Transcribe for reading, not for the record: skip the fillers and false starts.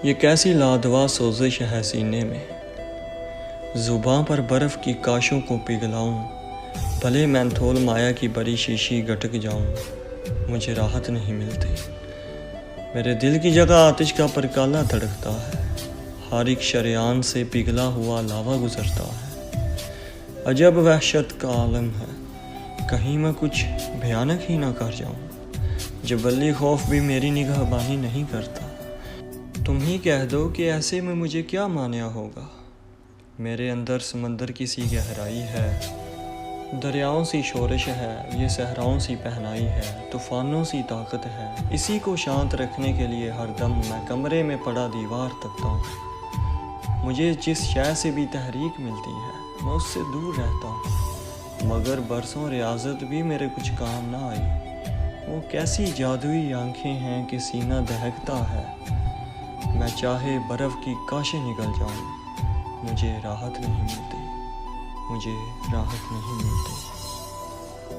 یہ کیسی لادوا سوزش ہے سینے میں، زباں پر برف کی کاشوں کو پگھلاؤں، بھلے مینتھول مایا کی بڑی شیشی گٹک جاؤں، مجھے راحت نہیں ملتی۔ میرے دل کی جگہ آتش کا پرکالا دھڑکتا ہے، ہر ایک شریان سے پگھلا ہوا لاوا گزرتا ہے۔ عجب وحشت کا عالم ہے، کہیں میں کچھ بھیانک ہی نہ کر جاؤں۔ جبلی خوف بھی میری نگہبانی نہیں کرتا۔ تم ہی کہہ دو کہ ایسے میں مجھے کیا مانع ہوگا۔ میرے اندر سمندر کی سی گہرائی ہے، دریاؤں سی شورش ہے، یہ صحراؤں سی پہنائی ہے، طوفانوں سی طاقت ہے۔ اسی کو شانت رکھنے کے لیے ہر دم میں کمرے میں پڑا دیوار تکتا ہوں۔ مجھے جس شے سے بھی تحریک ملتی ہے میں اس سے دور رہتا ہوں، مگر برسوں ریاضت بھی میرے کچھ کام نہ آئی۔ وہ کیسی جادوئی آنکھیں ہیں کہ سینہ دہکتا ہے، میں چاہے برف کی کاشیں نگل جاؤں، مجھے راحت نہیں ملتی، مجھے راحت نہیں ملتی۔